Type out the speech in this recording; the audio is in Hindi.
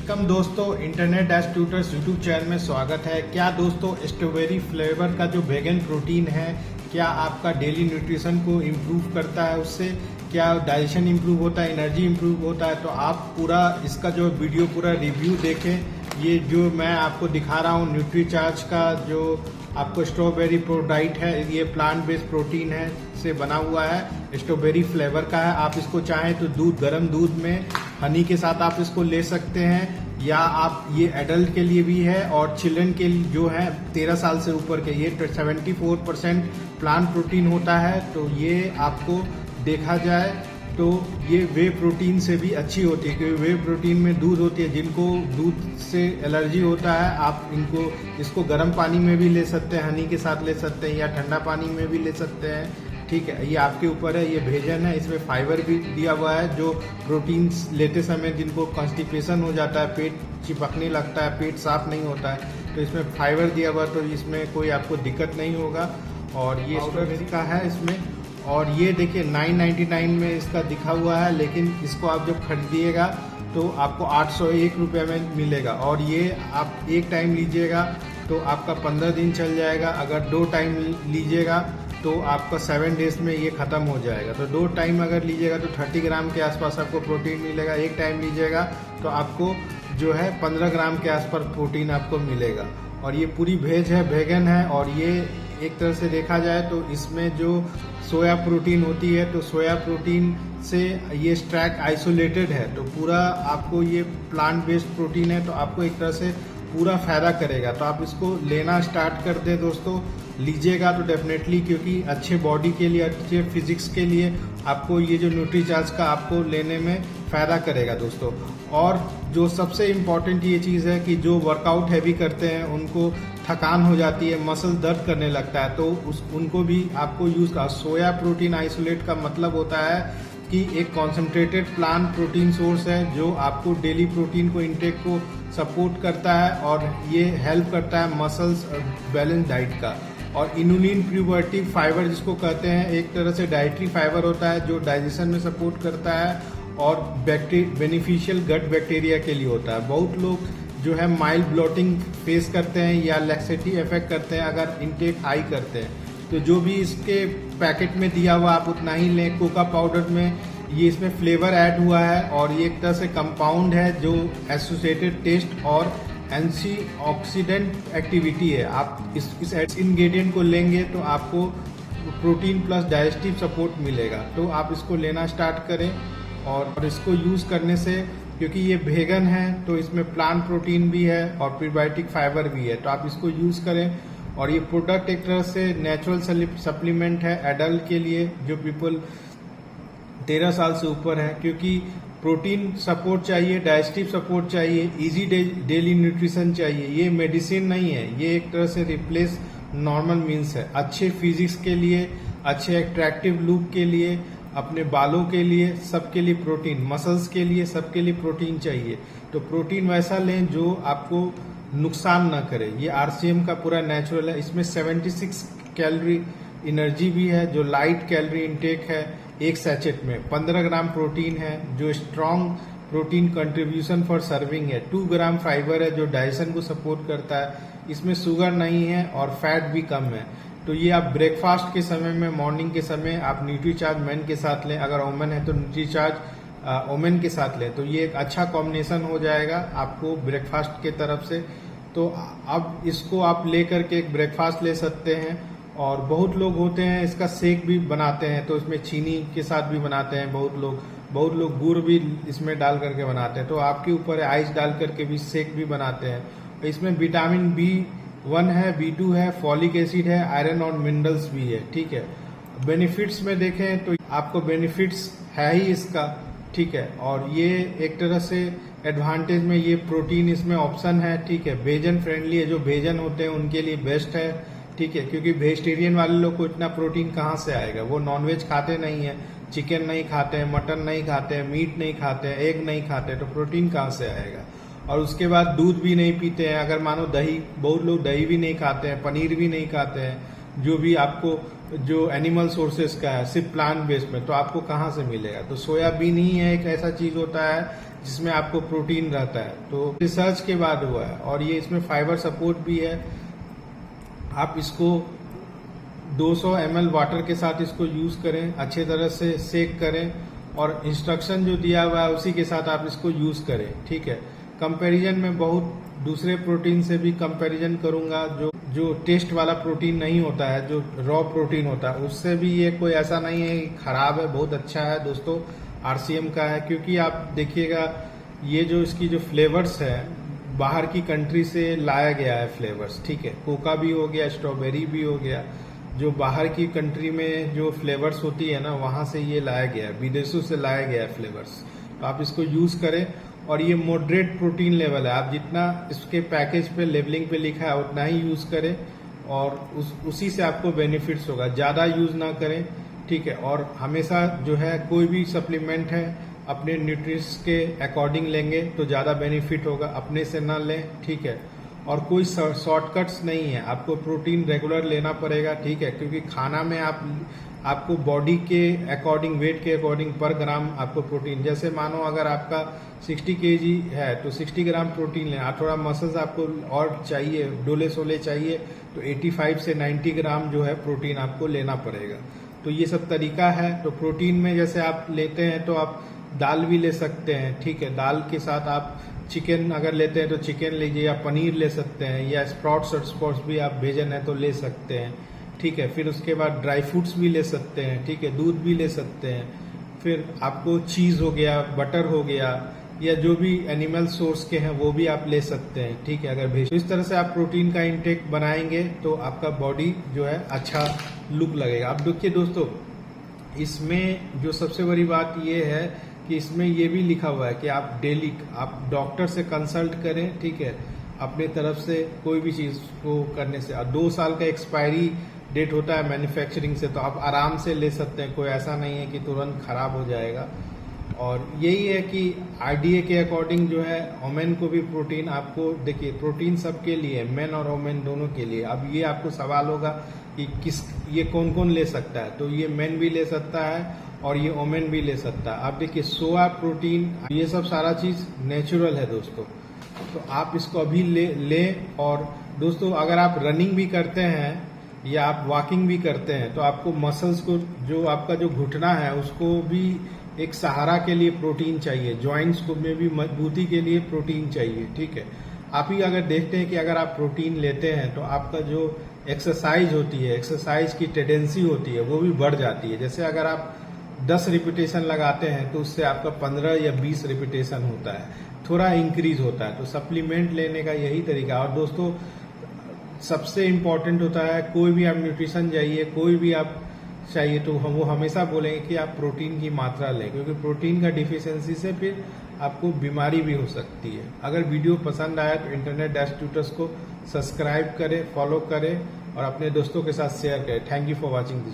वेलकम दोस्तों, internet dash tutors YouTube channel में स्वागत है। क्या दोस्तों, स्ट्रॉबेरी फ्लेवर का जो वेगन प्रोटीन है, क्या आपका डेली न्यूट्रिशन को इम्प्रूव करता है? उससे क्या डाइजेशन इम्प्रूव होता है, एनर्जी इम्प्रूव होता है? तो आप पूरा इसका जो वीडियो पूरा रिव्यू देखें। ये जो मैं आपको दिखा रहा हूँ न्यूट्रीचार्ज का जो आपको स्ट्रॉबेरी प्रोडाइट है, ये प्लांट बेस्ड प्रोटीन है से बना हुआ है, स्ट्रॉबेरी फ्लेवर का है। आप इसको चाहें तो गर्म दूध में हनी के साथ आप इसको ले सकते हैं, या आप ये एडल्ट के लिए भी है और चिल्ड्रन के लिए जो है 13 साल से ऊपर के। ये 74% प्लांट प्रोटीन होता है। तो ये आपको देखा जाए तो ये वे प्रोटीन से भी अच्छी होती है, क्योंकि वे प्रोटीन में दूध होती है। जिनको दूध से एलर्जी होता है, आप इसको गर्म पानी में भी ले सकते हैं, हनी के साथ ले सकते हैं, या ठंडा पानी में भी ले सकते हैं। ठीक है, ये आपके ऊपर है। ये भेजन है, इसमें फाइबर भी दिया हुआ है। जो प्रोटीन लेते समय जिनको कॉन्स्टिपेशन हो जाता है, पेट चिपकने लगता है, पेट साफ नहीं होता है, तो इसमें फाइबर दिया हुआ है, तो इसमें कोई आपको दिक्कत नहीं होगा। और ये स्ट्रॉबेरी का है इसमें। और ये देखिए 999 में इसका दिखा हुआ है, लेकिन इसको आप जब खरीदिएगा तो आपको 801 रुपये में मिलेगा। और ये आप एक टाइम लीजिएगा तो आपका 15 दिन चल जाएगा। अगर 2 टाइम लीजिएगा तो आपका 7 डेज में ये ख़त्म हो जाएगा। तो 2 टाइम अगर लीजिएगा तो 30 ग्राम के आसपास आपको प्रोटीन मिलेगा। एक टाइम लीजिएगा तो आपको जो है 15 ग्राम के आसपास प्रोटीन आपको मिलेगा। और ये पूरी वेज है, वेगन है। और ये एक तरह से देखा जाए तो इसमें जो सोया प्रोटीन होती है, तो सोया प्रोटीन से ये स्ट्रैक आइसोलेटेड है। तो पूरा आपको ये प्लांट बेस्ड प्रोटीन है, तो आपको एक तरह से पूरा फायदा करेगा। तो आप इसको लेना स्टार्ट कर दे दोस्तों, लीजिएगा तो डेफिनेटली, क्योंकि अच्छे बॉडी के लिए, अच्छे फिजिक्स के लिए आपको ये जो न्यूट्रीचार्ज का आपको लेने में फायदा करेगा दोस्तों। और जो सबसे इम्पोर्टेंट ये चीज़ है कि जो वर्कआउट हैवी करते हैं उनको थकान हो जाती है, मसल दर्द करने लगता है, तो उनको भी आपको यूज़ का सोया प्रोटीन आइसोलेट का मतलब होता है कि एक कॉन्सेंट्रेटेड प्लांट प्रोटीन सोर्स है जो आपको डेली प्रोटीन को इंटेक को सपोर्ट करता है, और ये हेल्प करता है मसल्स बैलेंस डाइट का। और इनुलिन प्रीबायोटिक फाइबर जिसको कहते हैं, एक तरह से डाइटरी फाइबर होता है जो डाइजेशन में सपोर्ट करता है और बेनिफिशियल गट बैक्टीरिया के लिए होता है। बहुत लोग जो है माइल्ड ब्लोटिंग फेस करते हैं या लैक्सेटिव इफेक्ट करते हैं अगर इनटेक हाई करते हैं। तो जो भी इसके पैकेट में दिया हुआ आप उतना ही लें। कोका पाउडर में ये इसमें फ्लेवर ऐड हुआ है, और ये एक तरह से कंपाउंड है जो एसोसिएटेड टेस्ट और एंटीऑक्सीडेंट एक्टिविटी है। आप इस इंग्रेडिएंट को लेंगे तो आपको प्रोटीन प्लस डाइजेस्टिव सपोर्ट मिलेगा। तो आप इसको लेना स्टार्ट करें, और इसको यूज़ करने से, क्योंकि ये वेगन है तो इसमें प्लांट प्रोटीन भी है और प्रीबायोटिक फाइबर भी है, तो आप इसको यूज़ करें। और ये प्रोडक्ट एक तरह से नेचुरल सप्लीमेंट है एडल्ट के लिए, जो पीपल 13 साल से ऊपर है, क्योंकि प्रोटीन सपोर्ट चाहिए, डाइजेस्टिव सपोर्ट चाहिए, इजी डेली न्यूट्रिशन चाहिए। ये मेडिसिन नहीं है, ये एक तरह से रिप्लेस नॉर्मल मीन्स है। अच्छे फिजिक्स के लिए, अच्छे अट्रैक्टिव लुक के लिए, अपने बालों के लिए, सबके लिए प्रोटीन, मसल्स के लिए, सबके लिए प्रोटीन चाहिए। तो प्रोटीन वैसा लें जो आपको नुकसान ना करे। ये आरसीएम का पूरा नेचुरल है। इसमें 76 कैलोरी एनर्जी भी है, जो लाइट कैलोरी इनटेक है। एक सैचेट में 15 ग्राम प्रोटीन है, जो strong protein contribution for serving है। 2 ग्राम फाइबर है, जो डाइजेशन को सपोर्ट करता है। इसमें शुगर नहीं है और फैट भी कम है। तो ये आप ब्रेकफास्ट के समय में, मॉर्निंग के समय आप न्यूट्रीचार्ज मैन के साथ लें। अगर वोमेन है तो न्यूट्रीचार्ज वोमेन के साथ लें, तो ये एक अच्छा कॉम्बिनेशन हो जाएगा आपको ब्रेकफास्ट के तरफ से। तो अब इसको आप ले करके एक ब्रेकफास्ट ले सकते हैं। और बहुत लोग होते हैं इसका शेक भी बनाते हैं, तो इसमें चीनी के साथ भी बनाते हैं। बहुत लोग गुड़ भी इसमें डाल करके बनाते हैं। तो आपके ऊपर है, आइस डाल करके भी शेक भी बनाते हैं। इसमें विटामिन B1 है, B2 है, फॉलिक एसिड है, आयरन और मिनरल्स भी है। ठीक है, बेनिफिट्स में देखें तो आपको बेनिफिट्स है ही इसका। ठीक है, और ये एक तरह से एडवांटेज में ये प्रोटीन इसमें ऑप्शन है। ठीक है, वेजन फ्रेंडली है, जो वेजन होते हैं उनके लिए बेस्ट है। ठीक है, क्योंकि वेजिटेरियन वाले लोग को इतना प्रोटीन कहाँ से आएगा? वो नॉनवेज खाते नहीं है, चिकन नहीं खाते हैं, मटन नहीं खाते हैं, मीट नहीं खाते हैं, एग नहीं खाते, तो प्रोटीन कहाँ से आएगा? और उसके बाद दूध भी नहीं पीते हैं। अगर मानो दही, बहुत लोग दही भी नहीं खाते हैं, पनीर भी नहीं खाते हैं, जो भी आपको जो एनिमल सोर्सेस का है, सिर्फ प्लांट बेस्ड में, तो आपको कहाँ से मिलेगा? तो सोयाबीन ही है एक ऐसा चीज होता है जिसमें आपको प्रोटीन रहता है। तो रिसर्च के बाद हुआ है और ये इसमें फाइबर सपोर्ट भी है। आप इसको 200 ml वाटर के साथ इसको यूज करें, अच्छे तरह से सेक करें और इंस्ट्रक्शन जो दिया हुआ है उसी के साथ आप इसको यूज करें, ठीक है। कंपैरिजन में बहुत दूसरे प्रोटीन से भी कंपैरिजन करूंगा जो टेस्ट वाला प्रोटीन नहीं होता है, जो रॉ प्रोटीन होता है, उससे भी ये कोई ऐसा नहीं है कि खराब है, बहुत अच्छा है दोस्तों। RCM का है, क्योंकि आप देखिएगा ये जो इसकी जो फ्लेवर्स है बाहर की कंट्री से लाया गया है फ्लेवर्स, ठीक है। कोका भी हो गया, स्ट्रॉबेरी भी हो गया, जो बाहर की कंट्री में जो फ्लेवर्स होती है ना वहां से ये लाया गया है, विदेशों से लाया गया है फ्लेवर्स। तो आप इसको यूज करें और ये मॉडरेट प्रोटीन लेवल है, आप जितना इसके पैकेज पे लेबलिंग पे लिखा है उतना ही यूज करें और उसी से आपको बेनिफिट्स होगा, ज्यादा यूज ना करें, ठीक है। और हमेशा जो है कोई भी सप्लीमेंट है अपने न्यूट्रिश के अकॉर्डिंग लेंगे तो ज्यादा बेनिफिट होगा, अपने से ना लें, ठीक है। और कोई शॉर्टकट्स नहीं है, आपको प्रोटीन रेगुलर लेना पड़ेगा, ठीक है, क्योंकि खाना में आपको बॉडी के अकॉर्डिंग, वेट के अकॉर्डिंग पर ग्राम आपको प्रोटीन, जैसे मानो अगर आपका 60 kg है तो 60 ग्राम प्रोटीन लें। आप थोड़ा मसल्स आपको और चाहिए, डोले सोले चाहिए तो 85 से 90 ग्राम जो है प्रोटीन आपको लेना पड़ेगा। तो ये सब तरीका है। तो प्रोटीन में जैसे आप लेते हैं तो आप दाल भी ले सकते हैं, ठीक है। दाल के साथ आप चिकन अगर लेते हैं तो चिकन लीजिए, या पनीर ले सकते हैं, या स्प्राउट्स और स्पोर्ट्स भी आप भेजन है तो ले सकते हैं, ठीक है। फिर उसके बाद ड्राई फ्रूट्स भी ले सकते हैं, ठीक है, दूध भी ले सकते हैं। फिर आपको चीज हो गया, बटर हो गया, या जो भी एनिमल सोर्स के हैं वो भी आप ले सकते हैं, ठीक है, अगर भेज। तो इस तरह से आप प्रोटीन का इंटेक बनाएंगे तो आपका बॉडी जो है अच्छा लुक लगेगा। अब देखिए दोस्तों, इसमें जो सबसे बड़ी बात ये है कि इसमें ये भी लिखा हुआ है कि आप डेली आप डॉक्टर से कंसल्ट करें, ठीक है, अपने तरफ से कोई भी चीज को करने से। 2 साल का एक्सपायरी डेट होता है मैन्युफैक्चरिंग से, तो आप आराम से ले सकते हैं, कोई ऐसा नहीं है कि तुरंत खराब हो जाएगा। और यही है कि RDA के अकॉर्डिंग जो है वोमेन को भी प्रोटीन, आपको देखिए प्रोटीन सबके लिए, मेन और वोमेन दोनों के लिए। अब ये आपको सवाल होगा कि ये कौन कौन ले सकता है, तो ये मेन भी ले सकता है और ये वोमेन भी ले सकता है। आप देखिए सोया प्रोटीन, ये सब सारा चीज नेचुरल है दोस्तों, तो आप इसको अभी लें। और दोस्तों अगर आप रनिंग भी करते हैं या आप वॉकिंग भी करते हैं तो आपको मसल्स को, जो आपका जो घुटना है उसको भी एक सहारा के लिए प्रोटीन चाहिए, जॉइंट्स को में भी मजबूती के लिए प्रोटीन चाहिए, ठीक है। आप ही अगर देखते हैं कि अगर आप प्रोटीन लेते हैं तो आपका जो एक्सरसाइज होती है, एक्सरसाइज की टेंडेंसी होती है वो भी बढ़ जाती है। जैसे अगर आप 10 रिपीटेशन लगाते हैं तो उससे आपका 15 या 20 रिपीटेशन होता है, थोड़ा इंक्रीज होता है। तो सप्लीमेंट लेने का यही तरीका। और दोस्तों सबसे इम्पोर्टेंट होता है, कोई भी आप न्यूट्रिशन जाइए, कोई भी आप चाहिए तो वो हमेशा बोलेंगे कि आप प्रोटीन की मात्रा लें, क्योंकि प्रोटीन का डिफिशियंसी से फिर आपको बीमारी भी हो सकती है। अगर वीडियो पसंद आया तो इंटरनेट डैश ट्यूटर्स को सब्सक्राइब करें, फॉलो करें और अपने दोस्तों के साथ शेयर करें। Thank you for watching this.